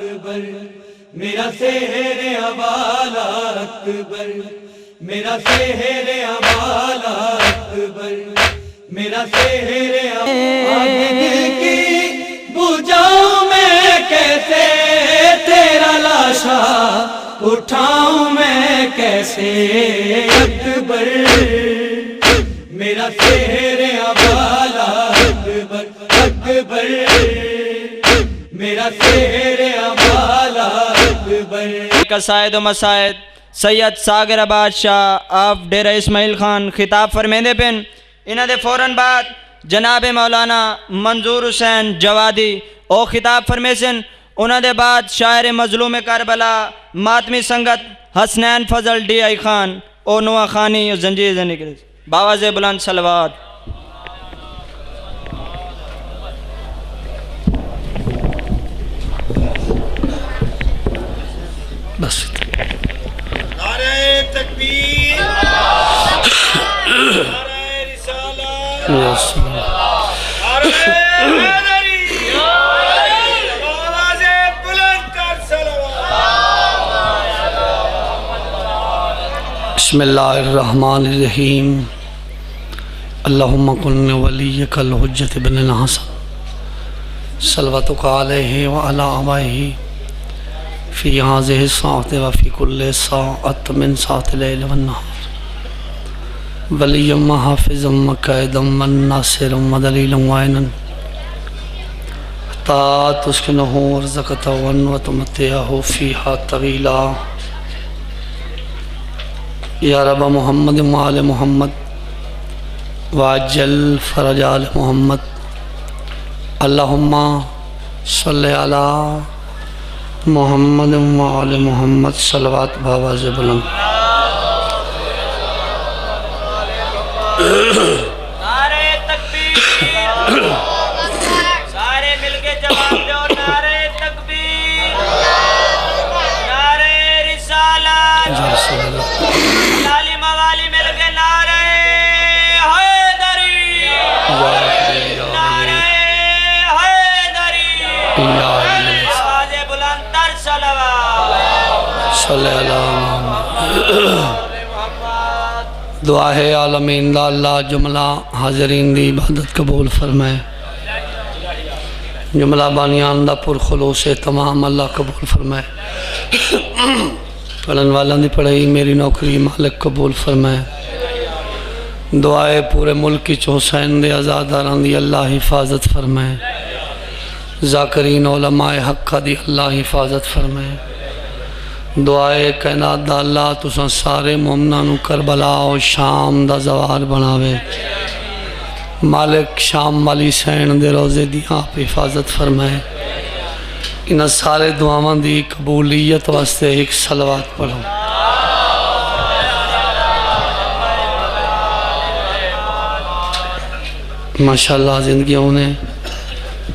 अकबर, मेरा सेहरे अवाला अकबर, मेरा सेहरे अवाला अकबर, मेरा सेहरे दिल की बुझाऊं मैं कैसे, तेरा लाशा उठाऊं मैं कैसे अकबर, मेरा सेहरे अवाला अकबर, अकबर, मेरा सेहरे अवाला अकबर। कसायद व मसायद सैयद सागर बादशाह ऑफ डेरा इस्माइल खान खिताब फरमेंदे पिन। इन्हां दे फौरन बाद जनाब मौलाना मंजूर हुसैन जवादी ओ खिताब फरमेसन। उन्हां दे बाद शायर मजलूम करबला मातमी संगत हसनैन फजल डी आई खान ओ नुआ खानी जंजीर निकले बावाज़े बुलंद सलवात। बस नारे तकबीर, नारे रिसालत, नारे हैदरी, आवाज़े बुलंद कर सलावत। बिस्मिल्लाहिर्रहमानिर्रहीम। अल्लाहुम्मा कुन वलियकल हुज्जत इब्न हसन सल्लल्लाहु अलैहि व अला आबाइही फ़ी हाज़िहि साअति व फ़ी कुल्लि साअत मिन साअतिल लैल वन नहार वलिय्यम व हाफ़िज़म व क़ाइदम व नासिरम व दलीलम व ऐनन हत्ता तुस्किनहु रज़क़तहु व तुमत्तिअहु फ़ीहा तवीला। या रब मुहम्मद व आले मुहम्मद वाजल फ़रज आले मुहम्मद। अल्लाहुम्मा सल्लि अला मोहम्मद व आले मोहम्मद सलवात बावाज़े बुलंद। नारे तकबीर, सारे मिलके जवाब दो। नारे तकबीर, नारे रिसालत, लाली मवाली मिलके नारे हैदरी, नारे हैदरी, आवाज़े बुलंद तर सलवात। दुआ है आलमीन दा अल्लाह जुमला हाज़रीन दी इबादत कबूल फरमाए। जुमला बानियान दा पुरखुलूस तमाम अल्लाह कबूल फरमाए। पढ़न वालों की पढ़ाई मेरी नौकरी मालिक कबूल फरमाए। दुआए पूरे मुल्क हुसैन दे आज़ादारां दी अल्लाह हिफाजत फरमाए। ज़ाकरीन उलमाए हक़्क़ा दी अल्लाह हिफाजत फरमाए। दुआए कैनात दा अल्लाह तुसां सारे मोमनां नूं करबला और शाम दा जवार बनावे। मालिक शाम वाली सैन दे रोज़े दी आप हिफाजत फरमाए। इन्हां सारे दुआवां दी कबूलियत वास्ते एक सलवात पढ़ो। माशाअल्लाह ज़िंदगी ने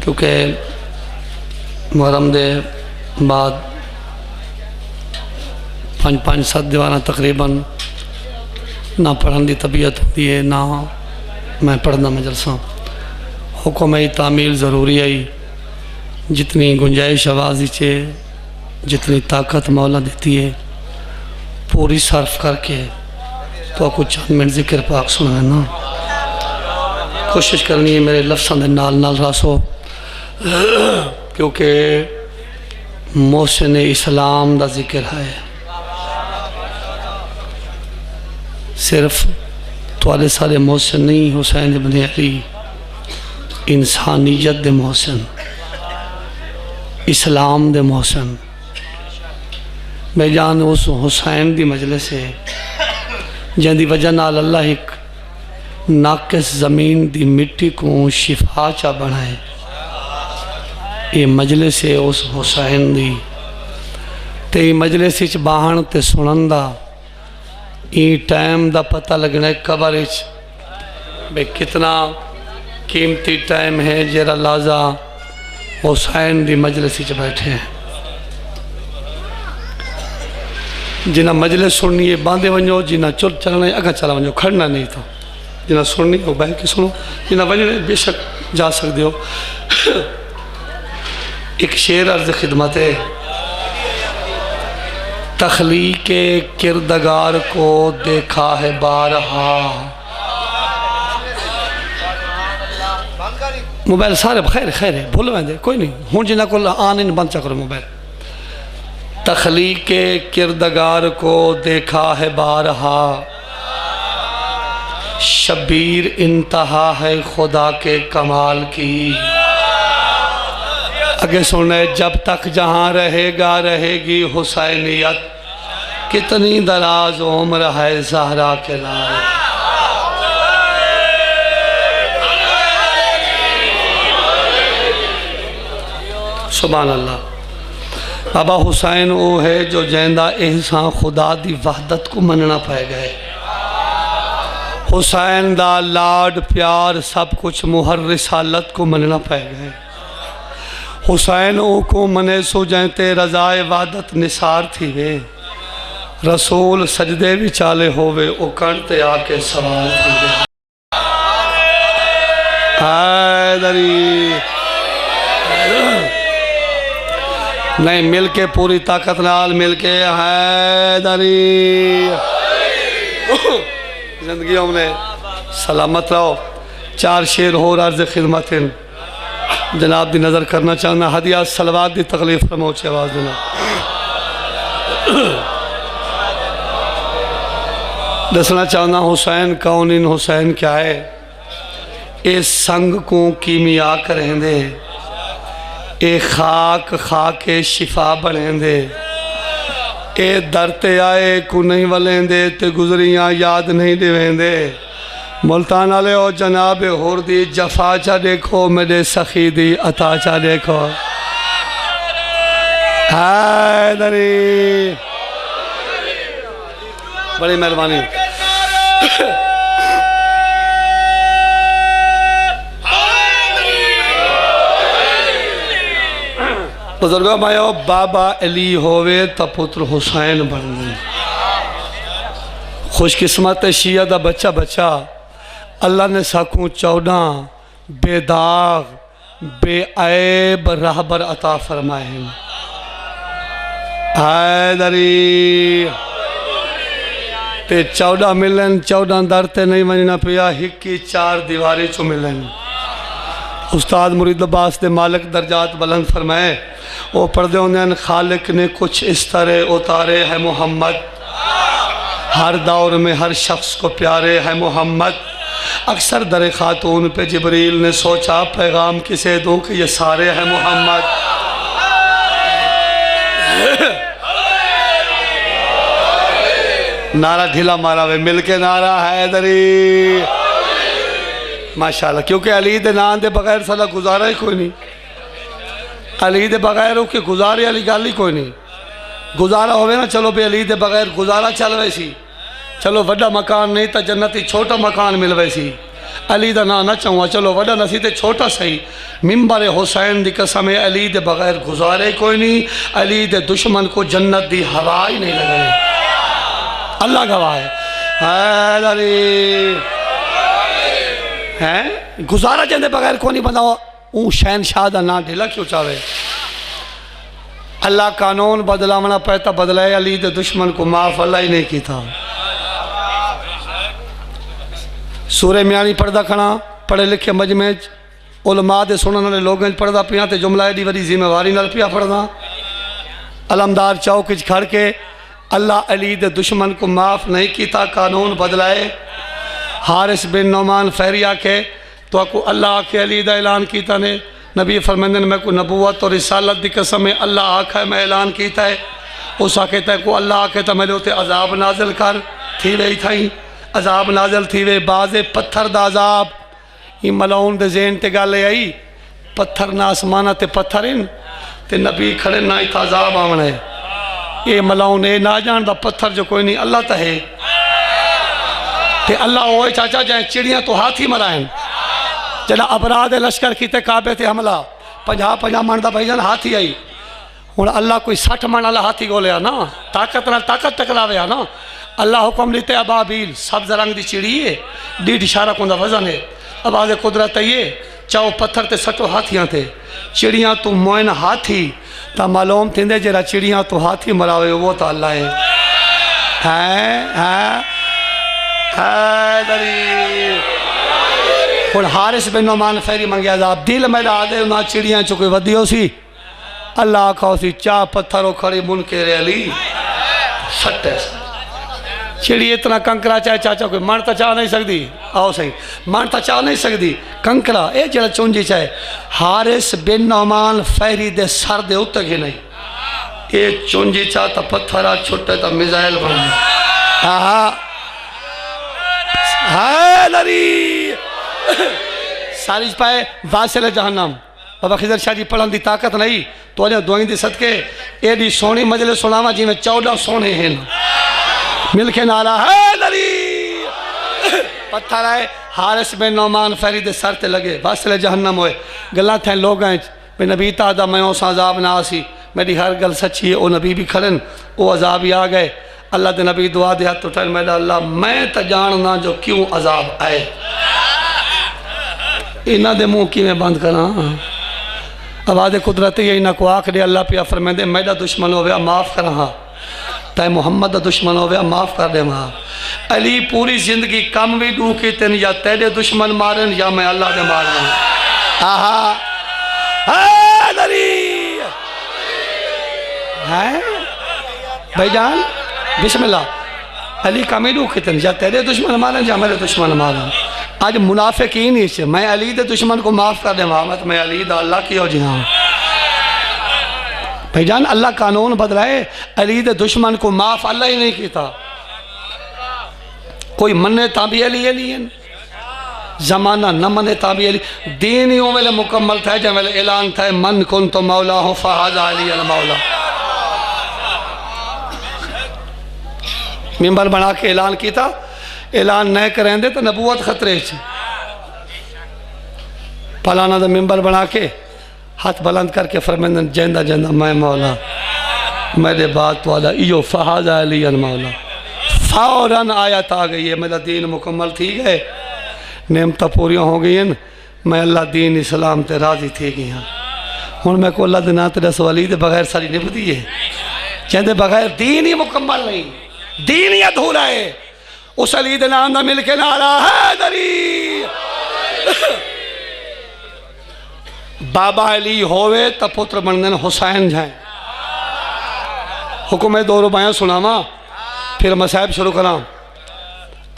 क्योंकि मुहर्रम दे बाद 5-7 दीवाना तकरीबन ना पढ़ने की तबीयत होती है ना मैं पढ़ना मजलसा। हुक्म है तामील ज़रूरी है। जितनी गुंजाइश आवाज़ चे जितनी ताकत मौला देती है पूरी सर्फ करके तो कुछ चंद मिनट ज़िक्र पाक सुना है ना। कोशिश करनी है मेरे लफ्ज़ों के नाल नाल रासो क्योंकि मोहसिन इस्लाम का जिक्र है। सिर्फ तुहाडे सारे मोहसिन नहीं, हुसैन इब्न अली इंसानियत दे मोहसिन, इस्लाम दे मोहसिन। मैं जान उस हुसैन दी मजलिस है जिंदी वजह नाल अल्लाह एक नाकिस ज़मीन दी मिट्टी को शिफा चा बनाए। ये मजलिस है उस हुसैन दी। ते मजलिस बाहन ते सुनन दा ई टाइम दा पता लगना है कबर भाई कितना कीमती टाइम है जरा लाजा हुसैन दी मजलिस बैठे हैं। जिन्हें मजलिस सुननी है बांधे वजो, जिन्हें चुल चलना है अगर चला वजो, खड़ना नहीं तो जिन्हें सुननी हो बह के सुनो, जिन्हें वजने बेशक जा सकते हो। एक शेर अर्ज खिदमत है तख्लीक किरदगार को देखा है बारहा। मोबाइल सारे खैर खैर है भूल वेंदे कोई नहीं हूँ जिन्हें को आन इन बंद करो मोबाइल। तख्लीक किरदगार को देखा है बारहा, शबीर इंतहा है खुदा के कमाल की। आगे सुने, जब तक जहाँ रहेगा रहेगी हुसैनियत, कितनी दराज उम्र है ज़हरा के लाल। सुभान अल्लाह। बाबा हुसैन वो है जो जैंदा एहसान खुदा दी वहदत को मनना पै गए। हुसैन दा लाड प्यार सब कुछ मुहर रिसालत को मनना पै गए। हुसैन ओ को मने सो जैते रजाए वादत निसार थी वे, रसूल सजदे भी चाले होवे ओ कणते आके सवाल थी वे। हैदरी नहीं मिल के पूरी ताकत नाल मिल के हैदरी जिंदगी हमने सलामत रहो। चार शेर हो अर्ज खिदमत जनाब दी नज़र करना चाहना। हदिया सलवात दी तकलीफ फरमाओ आवाज़ देना। दसना चाहना हुसैन कौन इन हुसैन क्या है। ए संग को कीमिया करेंदे, ए खाक खा के शिफा बनेंदे, ए दरते आए को नहीं वलेंदे ते गुजरियाँ याद नहीं दिवेंदे। मुल्तान वाले ओ जनाब होर दी जफा चा देखो, मेरे सखी दी अता चा देखो। हैदरी बड़ी मेहरबानी। बुजुर्गों मायो, बाबा अली होवे तो पुत्र हुसैन बन गए। खुशकिस्मत शिया दा बच्चा बच्चा अल्लाह ने साकू 14 बेदाग बेऐब रहबर अता फरमाए हैं। हैदरी ते 14 मिलन, 14 दर ते नहीं वजना पिया, हिक्की 4 दीवारी चो मिलन। उस्ताद मुरीद अब्बास दे मालिक दर्जात बुलंद फरमाए, वो पढ़ते होंगे खालिक ने कुछ इस तरह उतारे है मोहम्मद, हर दौर में हर शख्स को प्यारे है मोहम्मद। अक्सर दर खातून पे जिब्रील ने सोचा पैगाम किसे दूं कि ये सारे हैं मोहम्मद। नारा ढीला मारा वे मिलके नारा हैदरी माशाल्लाह, क्योंकि अली दे नाम दे बगैर साला गुजारा ही कोई नहीं। अली दे बगैर उसके गुजारे वाली गल ही कोई नहीं। गुजारा होवे ना चलो भी अली दे बगैर गुजारा चल वैसी, चलो वड्डा मकान नहीं तो जन्नती छोटा मकान मिल वैसी। अली दा ना चाहूँ चलो वड्डा नसी तो छोटा सही। मिंबर हुसैन दी कसम है अली दे बगैर गुजारे कोई नहीं। अली दे दुश्मन को जन्नत दी हवा ही नहीं लगे, अल्लाह गवाह है। हैं गुजारा जंदे बगैर को नहीं बनाओ। ऊ शहनशाह दा ना ढिला क्यों चावे। अल्लाह कानून बदलावना पैता बदलाए, अली दे दुश्मन को माफ अल्लाह ही नहीं किया। सूरे म्यानी पढ़दा खड़ा पढ़े लिखे मजमे उलमा दे सुनने वाले लोगों पढ़दा पिया तो जुमला एडी वरी जिम्मेवारी नाल पिया पढ़दा। अलमदार चौक खड़ के अल्लाह अली दे दुश्मन को माफ़ नहीं किया, कानून बदलाए। हारिस बिन नौमान फहरिया के तो आपको अल्लाह के अली दा ऐलान किया ने। नबी फरमाते मैं को नबूवत और रिसालत दी कसम है अल्लाह आखा मैं ऐलान किया है। उस आके को अल्लाह आके तो मेरे उत्ते अजाब नाजिल कर थी वे थी। अजाब नाजिल थी वे बाजे पत्थर दा अजाब। ई मलाउन दे ज़हन ते गल आई पत्थर ना आसमाना ते पत्थर इन ते नबी खड़े ना इत अजाब आवना है। ये मलाउन ये ना जान दा पत्थर जो कोई नहीं अल्लाह तो है। ते अल्लाह वो चाचा जाए चिड़ियाँ तो हाथी मराएं। जरा अपराध लश्कर किते काबे ते हमला 50-50 मन का भाई जान हाथी आई। हूँ अल्लाह कोई 60 मन वाला हाथी गोलिया ना, ताकत ना ताकत टकरावे ना। अल्लाह हुक्म लिते अबाबील सब्ज रंग की चिड़ी है, 1.5 इशारा को वजन है। आवाज़ कुदरत है ये चओ पत्थर ते सटो हाथियां ते चिड़ियां तू मोइन हाथी त मालूम थींदे जरा चिड़ियां तू हाथी मरावे वो तो अल्लाह है दरी हुण हारिस बिन नोमान फेरी मंगया अज़ाब दिल में आदे उन्हें चिड़ियां चो कोई वधियो सी अल्लाह आखो सी चा पत्थरों खड़ी मुनके रैली सटे चिड़ी इतना कंकरा चाहे चाचा कोई मन तो चाह नहीं सकती आओ सही मन तो चाह नहीं सकती कंकरा ये जरा चुंजी चाहे हारिस बिन नोमान फेरी दे सर दे उत्ते के नहीं ये चुंजी चाह तो पत्थरा छुट्टे तो मिसाइल बन हाँ लरी सारी पाए वासिल जहन्नम बाबा खिजर शाह जी पढ़न की ताकत नहीं तो अज दुआई दी सदके एडी सोहनी मजले सुनावा जिमें 14 सोने हैं मिलके नारा है लरी पत्थर आए हारिस बिन नोमान फेरी दे सर ते लगे वासिल जहन्नम होए गल्लां थे लोग भी नबी तादा मैं उस अजाब ना आसी मेरी हर गल सच्ची है वो नबी भी खड़न वो अजाब ही आ गए अल्लाह के नबी दुआ दे हाथ उठन मेरा अल्लाह मैं तो जानना जो क्यों अजाब आए इन्हों के मुँह कि बंद करा आवाज़ कुदरती है इन्हों को आख दे अल्लाह पिया फरमाते मेरा दुश्मन हो गया माफ़ करा हाँ तै मुहम्मद का दुश्मन हो गया माफ़ कर दे वहाँ अली पूरी जिंदगी कम भी डू की तेन या तेरे दुश्मन मारन या मैं अल्लाह के मारन है भाईजान बिस्मिल्लाह अली कमी डू की तेन या तेरे दुश्मन मारन या मेरे दुश्मन मारन आज मुनाफिक ही नहीं मैं अली के दुश्मन को माफ़ कर दे वहाँ मैं अली दा अल्लाह की हो जी हाँ भाईजान अल्लाह कानून बदलाए अली दे दुश्मन को माफ अल्लाह ही नहीं किया कोई मने ता भी अली अली जमाना न मने ता भी अली दीन ही वेले मुकम्मल था जै वेले ऐलान था मन कुन तो मौला हो फहाजा अली अल मौला मिंबर बना के ऐलान किया ऐलान न करेंदे तो नबूवत खतरे पलाना दा मिंबर बना के हाथ बुलंद करके फरमांदन जैंदा जैंदा मैं मौला मेरे बात वाला इयो फहाजा अली अल मौला फौरन आयत आ गई है मेरा दीन मुकम्मल थी गए नेमत पूरी हो गई हैं मैं अल्लाह दीन इस्लाम ते राजी थी गई हाँ हूँ मैं को अल्लाह के ना तेरे सवाली के बगैर सारी निभती है कहते बगैर दीन ही मुकम्मल नहीं दीन ही अधूरा है उस अली के नाम का मिल के नारा है दरी बाबा अली होवे तो पुत्र बनने हुसैन जाए हुक्म है 2 रुबाया सुनावा फिर मसाहब शुरू करा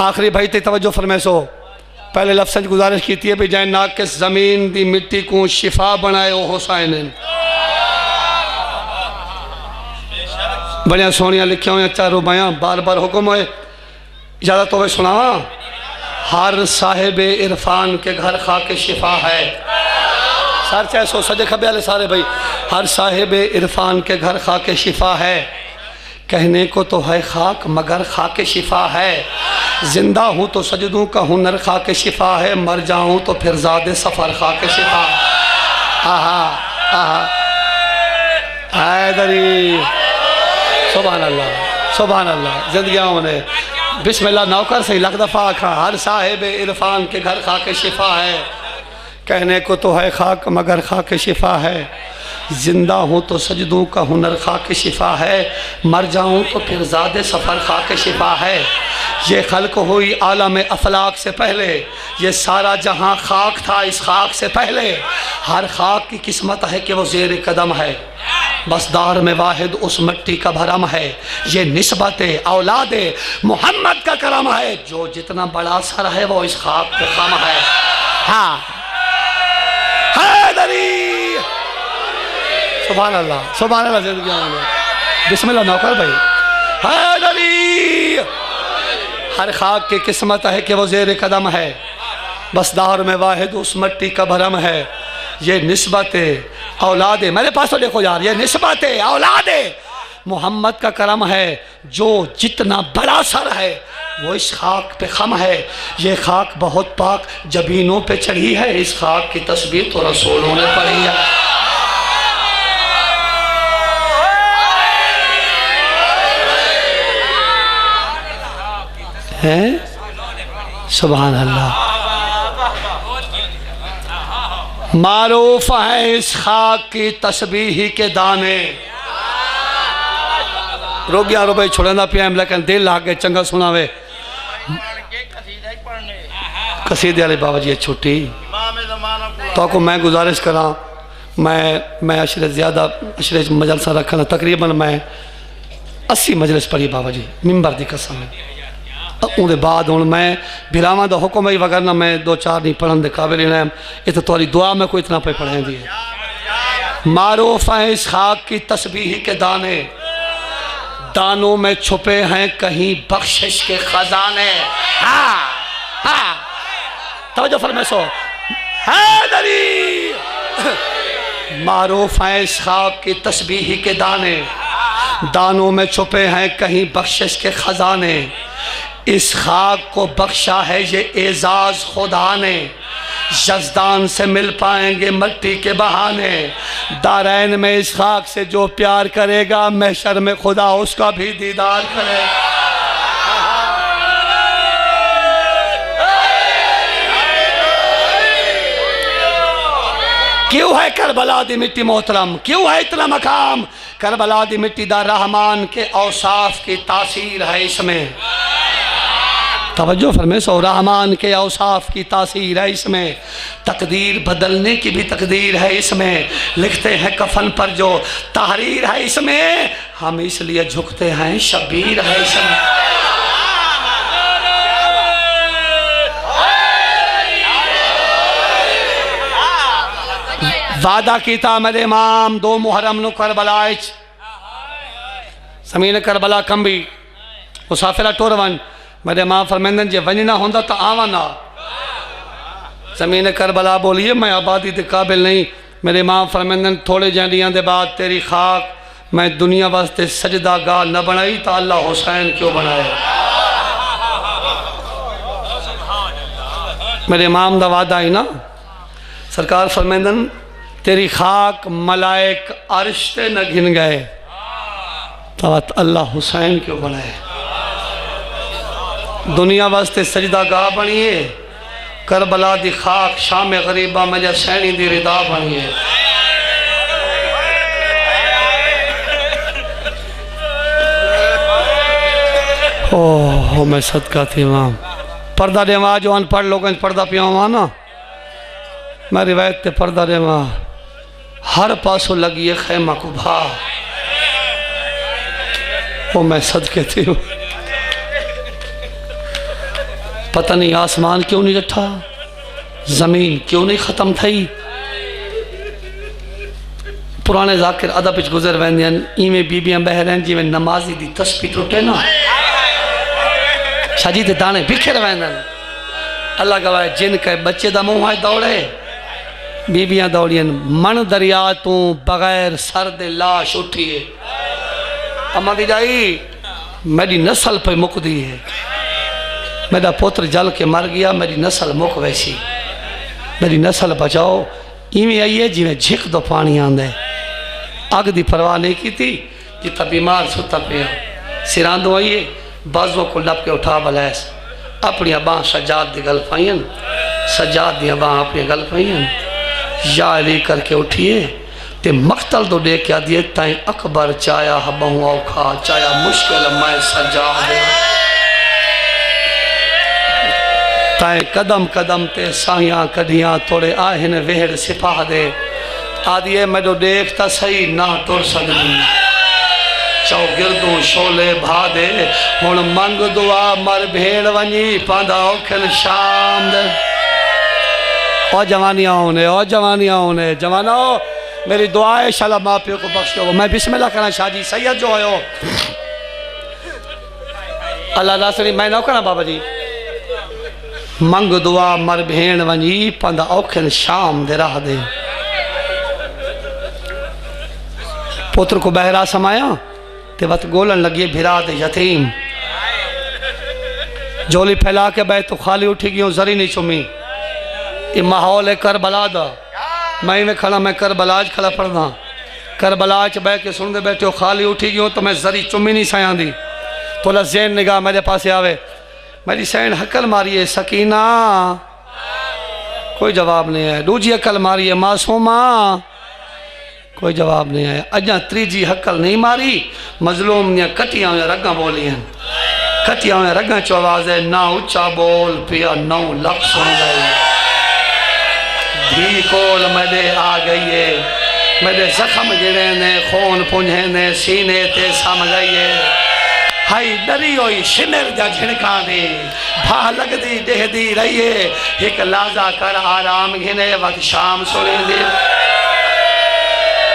आखिरी भाई ते तवज्जो फरमैसो पहले लफ्ज़ की गुजारिश की है भी जाए नाकिस ज़मीन दी मिट्टी को शिफा बनाए वो हुसैन बड़िया सोनिया लिखिया हुई 4 रुबाया बार बार हुक्म है इजाज़त हो सुनावा हर साहिब इरफान के घर खा के शिफा है सर चाहे सो सजे खबे वाले सारे भाई हर साहिब इरफान के घर खा के शिफा है कहने को तो है खाक मगर खा के शिफा है जिंदा हूँ तो सजदों का हुनर खा के शिफा है मर जाऊँ तो फिर ज़ादे सफ़र खा के शिफा आहा आहा हैदरी सुभान अल्लाह जिंदगियाँ उन्हें बिस्मिल्लाह नौकर से लख दफ़ा खा हर साहिब इरफान के घर खा के शिफा है कहने को तो है खाक मगर खा के शिफा है जिंदा हूँ तो सजदों का हुनर खा के शिफा है मर जाऊँ तो फिर ज़ादे सफ़र खा के शिफा है ये खल्क हुई आलम अफलाक से पहले ये सारा जहाँ खाक था इस खाक से पहले हर खाक की किस्मत है कि वो ज़ेर कदम है बस दार में वाहिद उस मिट्टी का भरम है ये निस्बत औलाद मोहम्मद का करम है जो जितना बड़ा सर है वो इस खाक पे खम है हाँ सुभान अल्लाह जिंदगी बिस्मिल्लाह नौकर भाई हैदरी हर खाक की किस्मत है कि वो ज़ेर कदम है बस दार में वाहिद उस मिट्टी का भरम है ये निस्बत औलाद मेरे पास तो देखो यार ये निस्बत औलाद मोहम्मद का करम है जो जितना बड़ा सर है वो इस खाक पे खम है ये खाक बहुत पाक जबीनों पे चढ़ी है इस खाक की तस्बीह तो रसूलों ने पढ़ी है सुभान अल्लाह मारूफ है इस खाक की तस्बीह के दाने। रोगिया रुपए छुड़ंदा पिया लेकिन दिल ला के चंगा सुनावे। कसीदे वाले बाबा जी छुट्टी तो को मैं गुजारिश करा, मैं अशरे ज़्यादा अशरे मजलसा रखना, तकरीबन मैं 80 मजलिस पढ़ी बाबा जी मिंबर की कसम। उनके बाद हूँ मैं बिरावान का हुक्म ही वगैरह मैं 2-4 नहीं पढ़ने के काबिल ही नहीं। ये तो तुम्हारी दुआ में कोई इतना पे पढ़ेंदी है। मारूफ है इस खाक की तस्बीह के दाने, दानों में छुपे हैं कहीं बख्शिश के खजाने। हाँ हाँ तवज्जो फरमाए सो हैदरी। मारूफ है इस खाक की तस्बीह के दाने, दानों में छुपे हैं कहीं बख्शिश के खजाने। इस खाक को बख्शा है ये एजाज खुदा ने, यज़दान से मिल पाएंगे मट्टी के बहाने। दारैन में इस खाक से जो प्यार करेगा, महशर में खुदा उसका भी दीदार करेगा। क्यों है करबला दी मिट्टी मोहतरम, क्यों है इतना मकाम? करबला दी मिट्टी दा रहमान के औसाफ की तासीर है इसमें। तवज्जो फरमाए सो, रहमान के औसाफ की तासीर है इसमें। तकदीर बदलने की भी तकदीर है इसमें। लिखते हैं कफन पर जो तहरीर है इसमें, हम इसलिए झुकते हैं शबीर है इसमें। वादा कीता मेरे इमाम 2 मुहर्रम नु करबला ज़मीन करबला कंबी मुसाफिरा टुर वन। मेरे मां फरमाइंदन जे वञना होंदा तो आवा ना। ज़मीन करबला बोलिए मैं आबादी के काबिल नहीं। मेरे मां फरमाइंदन थोड़े जहाँ के बाद तेरी खाक मैं दुनिया वास्ते सजदा गाह न बनाई तो अल्लाह हुसैन क्यों बनाया। मेरे इमाम दा वादा ही ना। सरकार फरमाइंदन तेरी खाक मलाइक अर्श ते न गिन गए तो अल्लाह हुसैन क्यों बनाए। दुनिया वास्ते सजदा गाह बनिए, करबला दी खाक शाम गरीबा मजा सैनी दी रिदा बनिए। ओह मैं सदका थी इमाम पर्दा देवा जो अनपढ़ लोग पर्दा पिया हुआ ना। मैं रिवायत ते पर्दा देवा हर पासों लगी है खैमा को भा। वो मैं सदके थी। पता नहीं आसमान क्यों नहीं रठा, जमीन क्यों नहीं खत्म थी। पुराने जाकिर अदब गुजर वेंदियन इवें बीबियां बह रही जिमें नमाजी दी तस्बीह टुटे ना, छजी ते दाने बिखर वेंदन। अल्लाह गवाए जिन के बच्चे दा मुंह है दौड़े, बीबियां दौड़ियन मन दरिया तू बगैर सर दे लाश उठिए। अम्मा दी जाई मेरी नस्ल पे मुकदी है, मेरा पुत्र जल के मर गया, मेरी नस्ल मुक वैसी, मेरी नस्ल बचाओ। इवें आई है जिमें झिक दो पानी आंदा। अग की परवाह नहीं की थी, जितना बीमार सुता पिया सिरांदो आइए बाजुओं को लप के उठा बलैस अपनी बाह सजाद की गल पाइन, सजाद दियाँ बाह अपनी गल पाइन। या अली करके उठिए ते मख्तल तो दे क्या दिए ताई अकबर चाया बहु औखा चाया मुश्किल मैं सजाद ताए कदम कदम ते साइया कदियाँ तोड़े आहिन वेहड़ सिपाह दे। आदिए मैं देखता सही ना तुर सकती चौगिरदू शोले भा दे। हुण मंग दुआ मर भेड़ वनी पांदा औखन शाम दे। ओ जवानियाँ होने, ओ जवानियाँ होने, जवानो मेरी दुआ है शाला माँ प्यो को बख्श दो। मैं बिस्मिल्लाह करना शादी सैयद जो आयो अल्लाह नासरी मैं ना करना बाबा जी। मंग दुआ मर भेड़ वनी पांदा औखन शाम दे राह दे। पुत्र को बहरा समाया ते वत गोलन लगी भिरा दे यतीम। झोली फैला के बैठ तो खाली उठी गई जरी नहीं चुमी। ये माहौल है करबला दा, मैं में खड़ा मैं करबलाज खड़ा पढ़ना करबलाज बह के सुनते बैठे हो खाली उठी गई तो मैं जरी चुमी नहीं सया दी। थोड़ा जैन निगाह मेरे पास आवे मेरी सैन हकल मारिए सकीना कोई जवाब नहीं आया। दूजी अकल मारी है मासूमा, कोई जवाब नहीं आया। अजा तीजी हकल नहीं मारी, मजलूम ने कटिया हुई रगा बोली हैं, कटिया हुई रगा चो आवाज है, ना उच्चा बोल पिया 9 लाख सुन गए। धी कोल मदे आ गई है, मदे जख्म गिरे ने, खून पुंजे ने, सीने ते सम गई है। हाई डरी हुई शिमर जा झिणका ने, भा लगदी देहदी रही है। एक लाजा कर आराम घिने वक्त शाम सुने दे।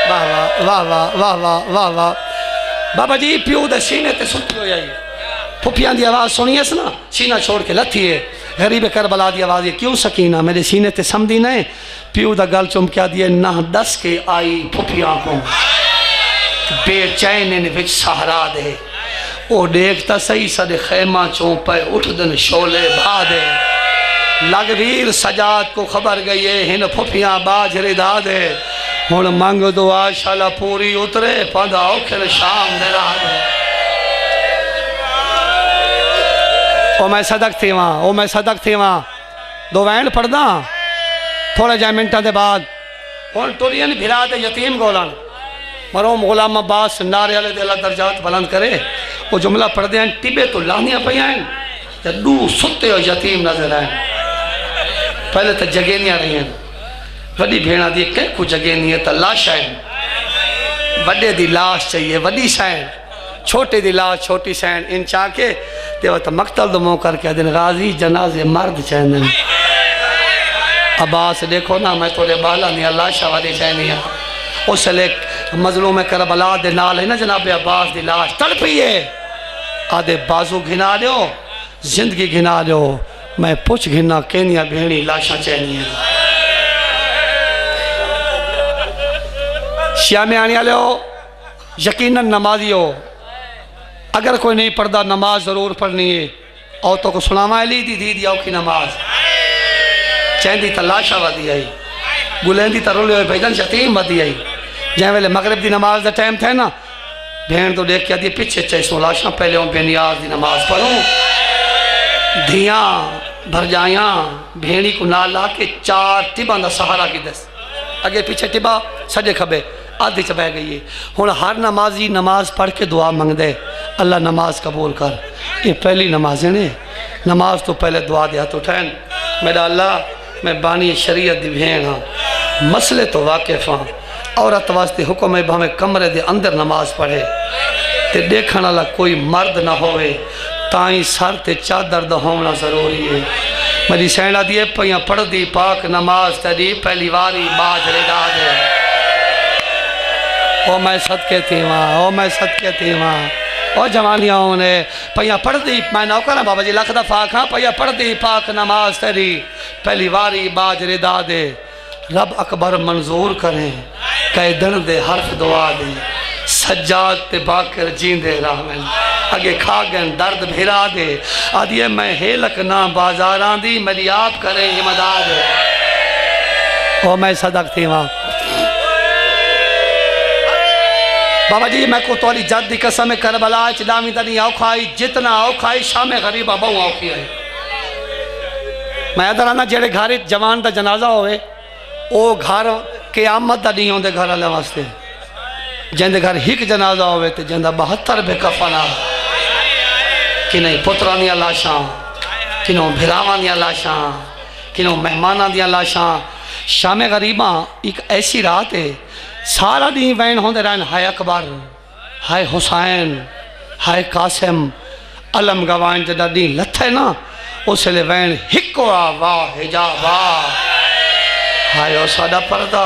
वाह वाह वाह वाह वाह वाह वाह वाह। बाबा जी प्यो दे सीने ते सुती हो आई, फुफियां दी आवाज़ सुनियस ना, सीना छोड़ के लथी है। गरीब करबला दी आवाज़ है, क्यों सकीना मेरे सीने ते समझी नहीं। प्यो दा गल चुमकिया दिए ना दस के आई फुफियां को, बेचैन इन विच सहारा दे। ओ देखता सही सद खैमा चों पे उठ दिन शोले बा दे। लगवीर सजाद को खबर गई है, हिन फुफियां बाज रिदा दे। हुण मंग दुआ शाला पूरी उतरे, पंदा औखिल शाम दे राह दे। ओ मैं सदक थी वहाँ, ओ मैं सदक थी वहाँ। 2 वैन पढ़दा थोड़े जे मिनटा के बाद हुण टुरियन भिरा ते यतीम गोलन। मरोम गुलाम अब्बास नारे वाले दिल दर्जात बुलंद करे। वो जुमला पढ़ते हैं, टिबे तो लानियाँ पई हैं, दू सुते हो यतीम नजर आए। पहले तो जगेनियाँ रही हैं, वड्डी भेण दी कंहिं को जगह नहीं है तो लाश आहिनि। वॾे दी लाश चाहिए वॾी सैन, छोटे दी लाश छोटी सैन। इन चाह के ते वत मकतल दो मुँह करके दिन गाजी जनाजे मर्द चैन। अब्बास देखो ना, मैं थोड़े बाला नहीं लाशा वाली चैनी हाँ। उसले मजलूम करबला दे नाल है ना जनाब अब्बास दी लाश तड़पी है। आदे बाजू घिना दो, जिंदगी घिना दो, मैं पुछ घिना केनिया भेणी लाशा चैनी है। श्यामे आने वाले हो, यकीनन नमाजी हो। अगर कोई नहीं पढ़ता नमाज ज़रूर पढ़नी है। और तो को सुनावा ली दी दी औखी नमाज चैंदी तो लाशा वधी आई, गुलेंदी तो रुले भैजन यतीम वधी आई। जै वेले मगरिब की नमाज का टाइम थे ना, भेण तो देख के आदि पिछे 600 लाशा पहले बेनियाज की नमाज पढ़ूँ। धियाँ भरजाइयाँ भेड़ी को ना ला के 4 टिबा का सहारा की दस, अगे पीछे टिबा सजे खबे आधी च बह गई है। हुण हर नमाजी नमाज पढ़ के दुआ मंगदे, अल्लाह नमाज कबूल कर। ये पहली नमाज ने, नमाज तो पहले दुआ दे हाथ उठान। मेरा अल्लाह मैं बानी शरीयत दी भेण हाँ, मसले तो वाकिफ हाँ। औरत वास्ते हुक्म है भावें कमरे दे अंदर नमाज पढ़े ते देखण वाला कोई मर्द ना होवे, ताई सर ते चादर दा होना जरूरी है। मेरी सैना दिए पिया पढ़दी पाक नमाज तरी पहली वारी बाज रिदा दे। ओ मैं सदके थी वहाँ, ओ मैं सदके थी वहाँ। ओ जवानियाँ ने पिया पढ़दी, मैं नौकर बाबा जी लख दफा खां, पिया पढ़दी पाक नमाज तरी पहली वारी बाज रिदा दे। रब अकबर मंजूर करें कैदन दे हर्फ दुआ दे। सज्जाद ते बाकर जींदे रावन, अगे खा गए दर्द भिरा दे। आदिए मैं हेलक ना बाजारां दी, मेरी आप करे हिमदाद। ओ मैं सदक थी वहाँ बाबा जी। मैं को तोरी जद दी कसम करबला चलावी तनी औखाई, जितना औखाई शाम गरीबा बहु औखी है। मैं अदर आना जेड़े घर जवान का जनाजा होवे, ओ घर के आमद का नहीं आते घर वाले वास्ते। जिंदे घर एक जनाजा होवे तो जिंदा 72 बेकफना, कि नहीं पुत्रा दियाँ लाशा, किनों भिरावां दियां लाशा, किनों मेहमाना दियां लाशा। शामे गरीबा एक ऐसी रात है, सारा दिन वैन होंदे रहन, हाय अकबर, हाय हुसैन, हाय कासिम, अलम गवान जदा दी लथे ना, उसले वैन हिको आ वाह हिजा वाह, हाय ओ साडा पर्दा,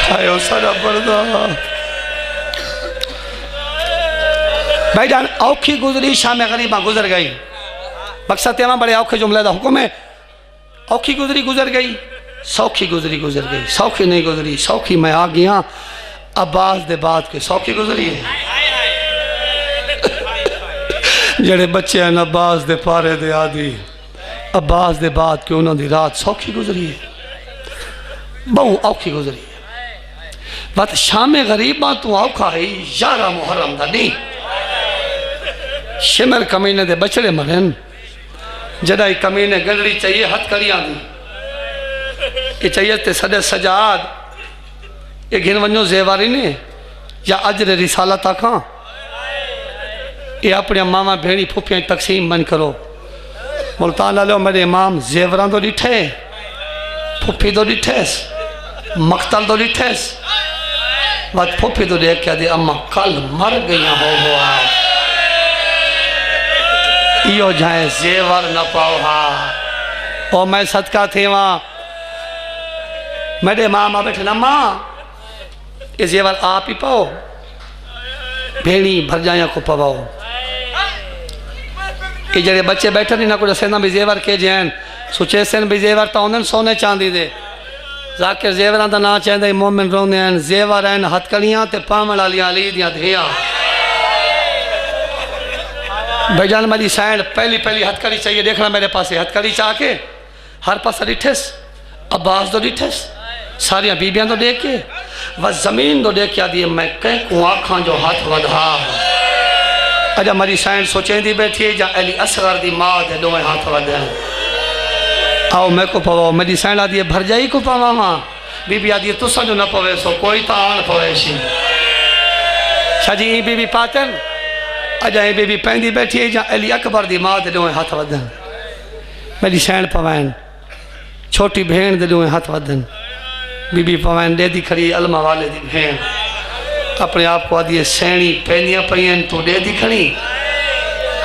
हाय ओ साडा पर्दा। भाईजान औखी गुजरी शाम गरीबा गुजर गई। मकसद तेरा बड़े औखे जुमले का हुक्म है। औखी गुजरी गुजर गई, सौखी गुजरी गुजर गई, सौखी नहीं गुजरी। सौखी मैं आ गया अब्बास दे बाद के सौखी गुजरी है। जेड़े बच्चे हैं अब्बास दे पारे दे आदि, अब्बास दे बाद के उन्होंने रात सौखी गुजरी है, बहु औखी गुजरी है। बस शामे गरीबा तू औखा है 11 मुहर्रम दा नहीं। शिमर कमीने दे बछड़े मरन, जदा कमीने गलड़ी चाहिए हथकड़ियां दी, ये चाहिए ते सदे सजाद ये घिन वनो जेवारी ने या अजर रिसाला तक ये अपने मामा भेड़ी फुफिया तकसीम बंद करो। मुल्तान लो मेरे इमाम जेवरां तो डिठे फुफी तो डिठेस मकतल तो डिठेस बात फुफी तो देख क्या दे अम्मा कल मर गई हो इो जाए जेवर न पाओ हा ओ मैं सदका थे वहाँ मेरे मामा बैठे न माँ ये जेवर आप ही पाओ भेड़ी भर जाया को पवाओ कि जड़े बच्चे बैठे नहीं ना कुछ सेना भी जेवर के जैन सुचे सेन भी जेवर तो उन्हें सोने चांदी दे जाकिर जेवरां दा ना चाहते मोमिन रोंदे हैं जेवर हैं हथकड़ियां ते पावण वालियां अली दियां धियां भाईजान मेरी सैन पहली पहली हथकड़ी चाहिए देखना मेरे पास हथकड़ी चाह के हर पास डिठेस अब्बास तो डिठेस सारिया बीबियां तो देख के बस जमीन तो देख के आदि मैं कह को आँखा जो हाथ वधा अजा मेरी सैन सोचेंदी बैठी है जा अली असगर दी माँ दे दोवें हाथ वधा आओ मैं को पवाओ मेरी सैन आदि भर जाई को पवा वहाँ बीबी आदि तुसा जो न पवे सो कोई तो आन पवे सी शाजी बीबी पातन अजा बीबी पैंदी बैठी है जा अली अकबर दी माँ दे दोवें हाथ वधन मेरी सैन पवैन छोटी भेण दे दोवें हाथ वधन बीबी पवैन डेदी खड़ी अलमा वाले दी भेण अपने आप को आदि सैणी पैंदियां पईन तू डेदी खड़ी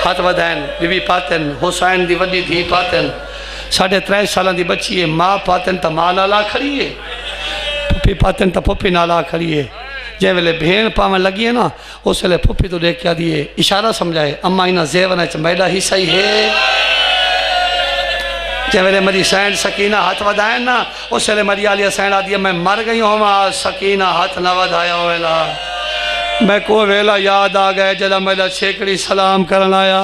हाथ वधाइन बीबी पातन हुसैन दी वड्डी धी पातन 3.5 साल की बच्ची है माँ पातन तो माँ नाला खड़ी है पुप्पी पातन तो पुप्पी नाला खड़ी है जै वेले भेण पावन लगी है ना उस वेले पुप्पी तो देख क्या दिए इशारा समझाए अम्मा इन्हें जेवर मैडा ही सही है जै वेले मेरी सैन सकीना हाथ वधाए ना उस वेले मेरी आलिया सैन आदि मैं मर गई हूँ सकीना हाथ न वधाया वेला मैं को वेला याद आ गए जरा मेरा छेकड़ी सलाम करन आया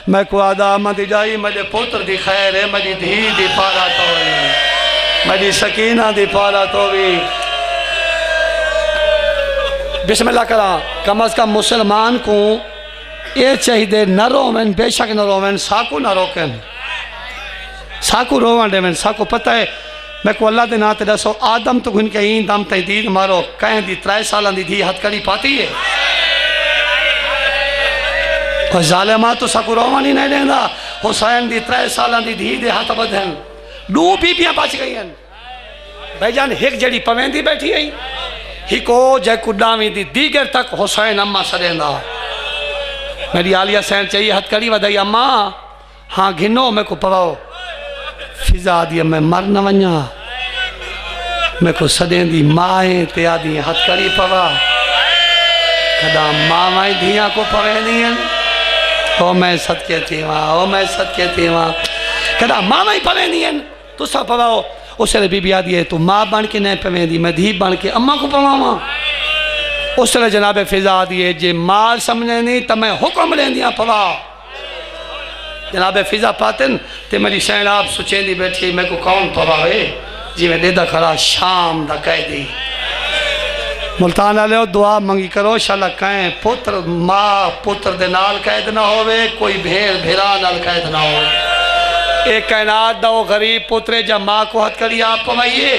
मैं को आदा मत जाई मेरे पुत्र दी खैर है मेरी धी दी पाला तो मेरी सकीना दी पाला तो भी बिस्मिल्लाह करा कम अज कम मुसलमान को ये चाहिए न रोवन बेशक न रोवन साकू न रोकन साकू रोवन देवन साकू पता है मैं को अल्लाह के ना ते दसो आदम तो घुन के ही दम ते दीद मारो कहें दी 3 साल दी धी हथकड़ी पाती है और जालिमा तो साकू रोवन ही नहीं देंदा हुसैन दी 3 साल दी धी दे हाथ बधन 2 बीबियां बच गई भाईजान एक जड़ी पवेंदी बैठी आई हिको जय कुडावी दी दीगर तक हुसैन अम्मा सदेंदा मेरी आलिया सैन चाहिए हथकड़ी वधाई अम्मा हाँ घिनो मैं को पवाओ फिजा दिया मैं मर न वञा मैं को सदेंदी माए ते आदि हथकड़ी पवा कदा मामा धिया को पवेंदी ओ मैं सदके थी वहाँ ओ मैं सदके थी वहाँ कदा मामा ही पवेंदी तुसा पवाओ उस वेले बीबी आदि है तू माँ बन के नहीं पवेंदी मैं धी बन के अम्मा को पवावा उस वेले जनाब फिजा आदि है जे मार समझेंदी तो मैं हुक्म लेंदियां पवा जनाब फिजा पातन ते मेरी शैन आप सुचेंदी बैठी मैं को कौन पवावे जी मैं देदा खड़ा शाम दा कैदी मुल्तान वाले दुआ मंगी करो शाला कहें पुत्र माँ पुत्र दे नाल कैद ना होवे कोई भेड़ भेड़ा नाल कैद ना होवे एक कैनात दो गरीब पुत्रे जब माँ को हथकड़ी आप पवाइए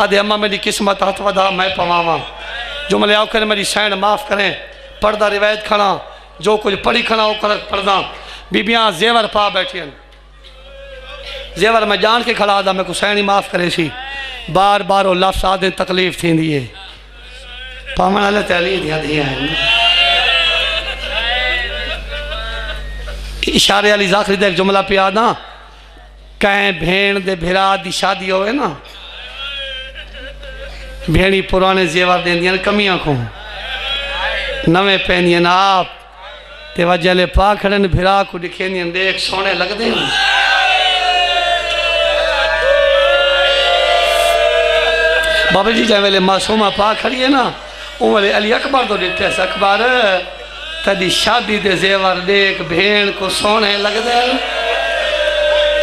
अदे अम्मा मेरी किस्मत हाथ वधा मैं पवावा जो मैं आओ करें मेरी सैन माफ़ करें पर्दा रिवायत खड़ा जो कुछ पढ़ी खड़ा वो कर पर्दा बीबियाँ जेवर पा बैठी जेवर मैं जान के खड़ा था मैं को सैन ही माफ़ करे सी बार बार वो लफ्ज़ आदे तकलीफ़ थी है पावन वाले तैली दिया दिया है इशारे वाली जाखरी दे जुमला पे आदा कहें भेड़ दे भिरा दी शादी होवे ना भेड़ी पुराने जेवर देंदियां कमियां को नवे पहनियन आप ते वजले पा खड़न भिरा को दिखेंदियां देख सोने लगदे बाबा जी जै वेले मासूमा पा खड़ी है ना वो वेले अली अकबर तो दिखे अकबर तदी शादी दे जेवर देख भेड़ को सोने लगदे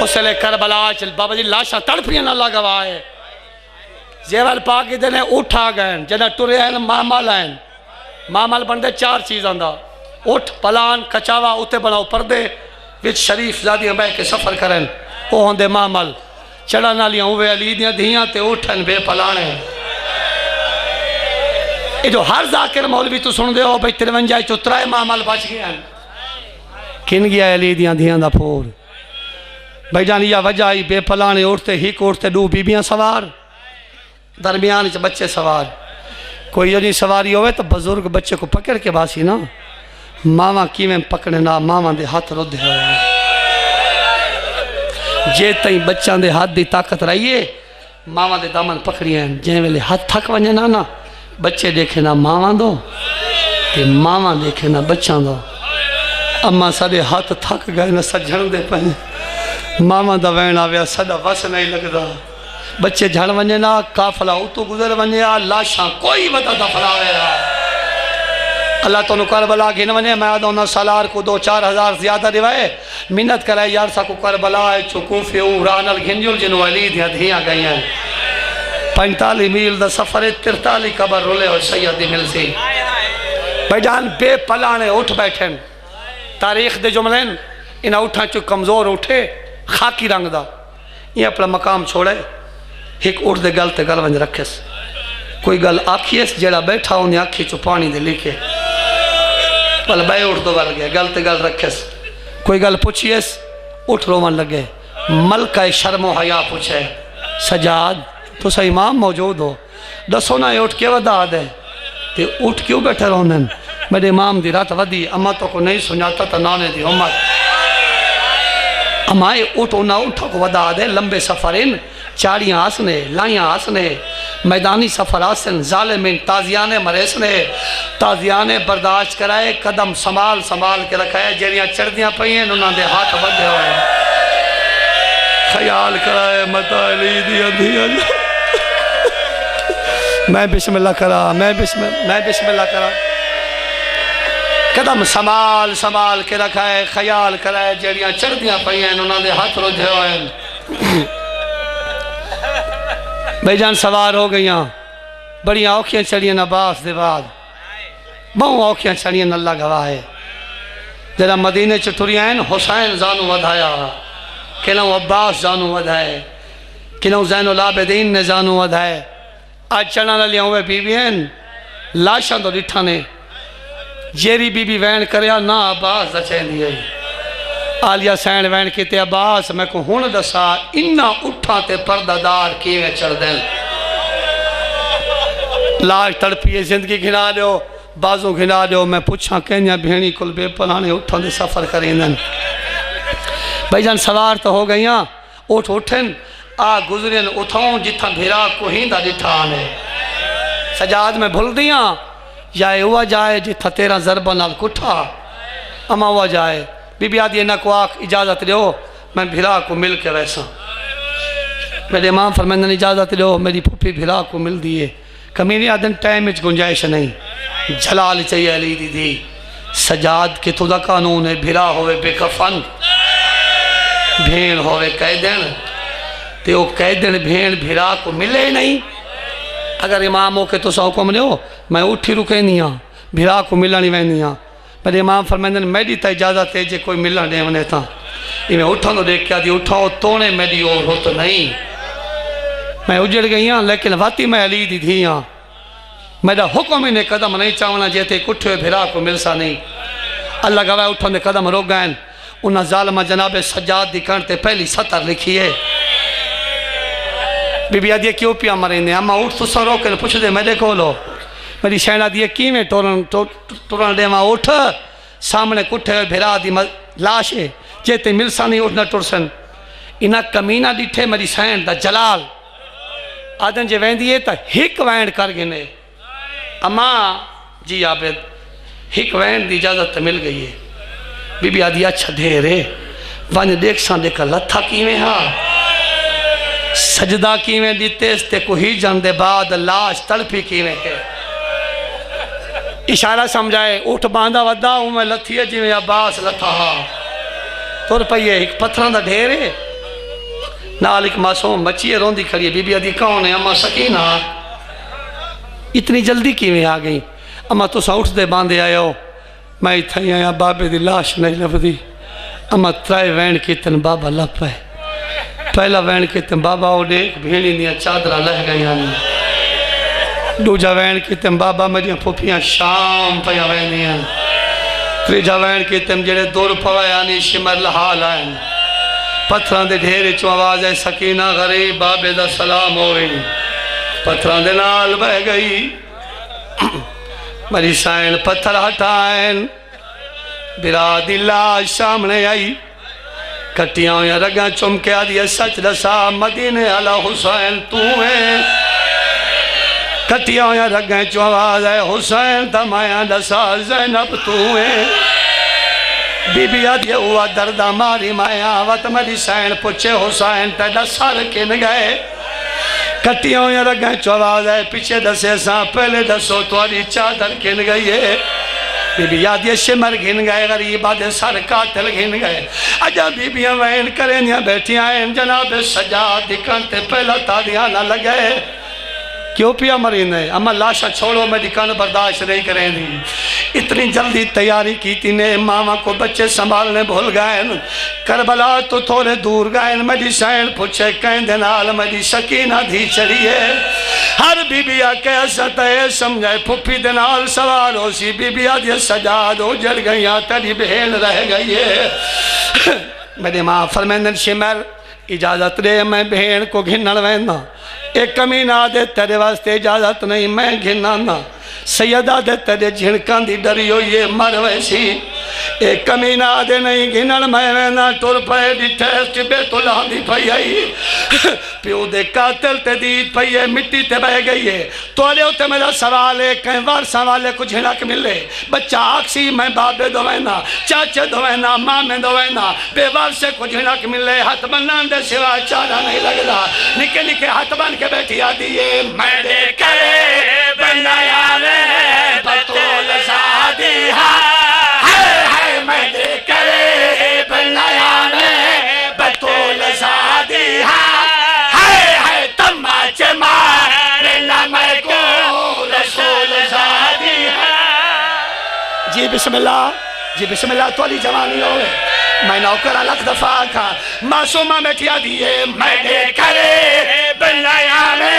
उसले करबला चल बाबा जी लाशा तड़फियां ना लगवाए जेवर पा के देने उठा गए जदा टुरे हैं मामल हैं मामल बनते 4 चीज़ों का उठ पलान कचावा उत्ते बनाओ पर्दे विच शरीफ जादियां बह के सफ़र करें वो होंदे मामल चढ़न वाली उवे अली दियां धियां ते उठन बेपलाने। ये जो हर जाकिर मौलवी तू सुन दे हो भाई 53 चो 3 मामल बच गए किन गया अली दियां धियां दा फोर भाई जान या वजह आई बेपलाने उठते हिक उठते 2 बीबियां सवार दरमियान च बच्चे सवार कोई यदि सवारी होवे तो बुजुर्ग बच्चे को पकड़ के बासी ना मावा किवें पकड़े ना मावा दे हाथ रुधे होए जे तई बच्चों के हाथ की ताकत रहिए मावा के दामन पकड़िए जै वेले हाथ थक वजे ना बच्चे देखे ना मावा दो ते मावा देखे ना बच्चा दो। अम्मा साढ़े हाथ थक गए न सजण दे पे मावा का वैन आया साडा वस नहीं लगता बच्चे झड़ वजे ना काफला उतो गुजर वजे लाशा कोई वदा दफनावे अल्लाह तो करबला गिन वने मैं आदों सालार को 2-4 हज़ार ज्यादा दिवाए मिन्नत कराए यार सा को करबला चुकूफे रानल घिंजुल जिन वली दियां धियां गई 45 मील दा सफर 43 कबर रोले और सैयद मिल सी भाई जान बेपलाने उठ बैठे तारीख दे जुमले इन उठा चो कमजोर उठे खाकी रंग दा ये अपना मकाम छोड़े एक उठ दे गल ते गल वंज रखेस कोई गल आखिएस जेड़ा बैठा उन्हें आखी चो पानी दे लिखे पल बह उठ तो गल गया गल ते गल रखेस कोई गल पूछिएस उठ रोवन लगे मलका शर्मो हया पूछे सजाद तो सही इमाम मौजूद हो दसो ना उठ के वदा दे ते उठ क्यों बैठे रोने मेरे इमाम दी रात वदी अम्मा तो को नहीं सुनाता तो नाने दी उम्र अम्मा उठ ना उठो को वदा दे लंबे सफर इन चाड़ियाँ आसने लाइयाँ आसने मैदानी सफर आसन जालिमिन ताजियाने मरेसने ताजियाने बर्दाश्त कराए कदम संभाल संभाल के रखाए जड़ियाँ चढ़दियाँ पई उन्होंने हाथ बधे हुए ख्याल कराए मता अली दियां धियां मैं बिस्मिल्लाह करा मैं बिस्मिल्लाह करा कदम संभाल संभाल के रखाए ख्याल कराए जड़ियाँ चढ़दियाँ पई उन्होंने हाथ रुधे हुए भाईजान सवार हो गई बड़ी औखियाँ चढ़ियाँ अब्बास के बाद बहु औखियाँ चढ़ियाँ अल्लाह गवाए जरा मदीने च तुरियां हुसैन जानू वधाया किनों अब्बास जानू वधाए किनों ज़ैनुल आबिदीन ने जानू वधाए आज चढ़ने वाली उहे बीबियां लाशा तो डिठा ने जेरी बीबी वैन करया ना अब्बास चेंदी है आलिया सैन वैन किते अब्बास मैं को हुण दसा इन्ना उठा ते पर्दादार किवें चढ़दे लाश तड़पी जिंदगी घिना दो बाजू घिना दो मैं पुछा कहिया भेणी कुल बेपलाने उठा दे सफ़र करेंदन भाईजान सवार तो हो गई उठ उठन आ गुजरन उठाऊं जिथा भिरा को हींदा डिठा ने सजाद में भूल दिया या हुआ जाए जिथा तेरा जरबा नाल कुठा अमा हुआ जाए बीबी आदि ना को आख इजाज़त दो मैं भिरा को मिल के वैसा मेरे इमाम फरमांदे इजाज़त दो मेरी फूफी भिरा को मिल दिए कमीनी आदन टाइम गुंजाइश नहीं जलाल चाहिए अली दीदी सजाद के तुदा कानून है भिरा होवे बेकफन भेड़ होवे कैदन ते वो कैदन भेड़ भिरा को मिले नहीं अगर इमाम हो के तुसा हुक्म दो मैं उठी रुके नहीं हाँ भिरा को मिलनी वही हाँ मेरे इमाम फरमांदे मेरी तो इजाज़त है जे कोई मिलन दे वने ता इवें उठा तो देख के उठाओ तोने मेरी और हो तो नहीं मैं उजड़ गई हाँ लेकिन वाती मैं अली दी थी हाँ मेरा हुक्म ही ने कदम नहीं चावना जेते कुठे भिरा को मिलसा नहीं अल्लाह गवाह उठा दे कदम रोक गए उन्हें जालमा जनाबे सजाद दी कण ते पहली सतर लिखी है बीबी आदि क्यों पिया मरेंदे अम्मा उठ तुसा रोक पुछ दे मेरे कोलो मेरी शैना दी किवें टुरन देवा उठ सामने कुठे भिरा दी लाश है जेते मिलसा नहीं उठ न टुरसन इना कमीना डिठे मेरी सैन दा जलाल आदन जे वेंदी है तो हिक वैन कर गिने अम्मा जी आबिद हिक वैन की इजाज़त मिल गई है बीबी आदि अच्छा दे रे वन देख सा देख लथा किवें हाँ सजदा किवें दिते ते कोई जन दे बाद लाश तड़पी किवें है इशारा समझाए उठ बांधा वदा उमें लथी है जिमें अब्बास लथा हा तुर पई है एक पत्थर का ढेर है नाल एक मासूम बच्ची है रोंदी खड़ी है बीबी आदि कौन है अम्मा सकीना इतनी जल्दी किवें आ गई अम्मा तुसा उठते बांधे आयो मैं इतना आया बाबे की लाश नहीं लभदी अम्मा त्राए वैन कीर्तन बाबा लप है पहला वैन के तम बाबा वो देख भेड़ी दियाँ चादर लह गई। दूजा वैन के तम बाबा मेरिया फुफियाँ शाम पे वैनियाँ। त्रीजा वैन के तम जेड़े दूर पवाया नी शिमर लहाल आए। पत्थर के ढेर चो आवाज है सकीना गरीब बाबे दा सलाम होए। पत्थर के नाल बह गई। मेरी साइन पत्थर हटाएन बिरा दी लाश सामने आई। कटिया हुई रगा चुमके आदि सच दसा मदीने आला हुसैन तू है। कटिया हुई रगा चो आवाज है हुसैन तमाया दसा ज़ैनब तू है। बीबी आदि हुआ दर्दा मारी माया वत मेरी सैन पूछे हुसैन तेरा सर किन गए। कटिया हुई रगा चो आवाज है पीछे दसे सा पहले दसो तुम्हारी चादर किन गई है। बीबी याद शिमर घिन गए गरीब आदे सर कातिल घिन गए। अजा बीबियां वैन करें बैठिया हैं जनाब सजा दिखन ते पहला तादियां ना लगे। क्यों पिया मरीने अम्मा लाशा छोड़ो मेरी कन बर्दाश्त नहीं करेंगी। इतनी जल्दी तैयारी की थी ने मामा को बच्चे संभालने भूल गए। करबला तो थोड़े दूर गए। मेरी सैन पूछे कहते नाल मेरी सकीना धी चढ़ी है। हर बीबिया कैसा तय समझे फुफी दे नाल सवार हो सी। बीबिया दी सजाद उजड़ गई तेरी बहन रह गई है। मेरी माँ फरमेंदन शिमर इजाजत दे मैं बहन को घिनन वैना। एक कमीना दे तेरे वास्ते इजाजत नहीं मैं घिना ना। सैयदा दे तेरे झिणकां दी डरी हो ये मर वैसी। एक कमीना दे नहीं घिनन मैं वैना टुर पे डिठे टिबे तो लांदी पई आई। प्यो दे कातिल ते दीद पई है मिट्टी ते बह गई है। तोड़े उते मेरा सवाल है कहीं वारसा वाले को झिणक मिले। बच्चा आखसी मैं बाबे दो वैना चाचे दो वैना मामे दो वैना बेवारसे को झिणक मिले। हाथ बनन दे सिवा चारा नहीं लगदा। निके निके हाथ बन के बैठी आदि है मैं दे करे बनाया रे बतौल शादी हाय मैं दे करे बनाया रे बतौल शादी हाय तमाचे मारे ना मैं को रसूल शादी जी बिस्मिल्लाह थोड़ी जवानी हो मैं नौकर अलग दफा का मासूमा बैठिया दिए मैंने करे बनाया रे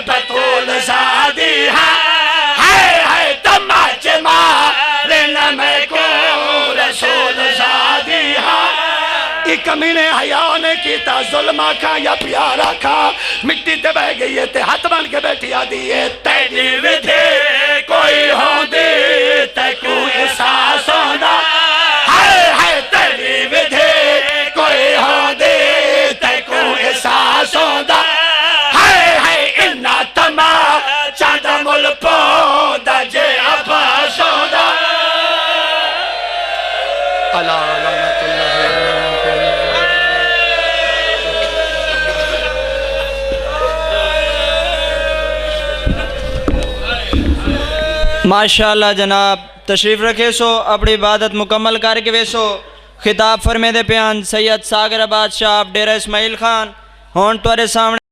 बतौल शादी हाय तमाचे मारे ना मैं को रसूल शादी एक कमीने हया ने कीता जुल्मा का या प्यारा का मिट्टी ते बह गई है ते हाथ बन के बैठिया दिए तेरी विधि कोई होंदी ते को एहसास होंदा। हाय तेरी विधि कोई होंदी ते को एहसास होंदा। हाय इन्ना तमा चांदा मुल पोदा जे अब्बास होंदा। अल्लाह माशाअल्लाह जनाब तशरीफ़ रखे सो अपनी इबादत मुकम्मल करके वेसो। खिताब फरमेदे प्यान सैयद सागर बादशाह डेरा इस्माइल खान होन तुआरे सामने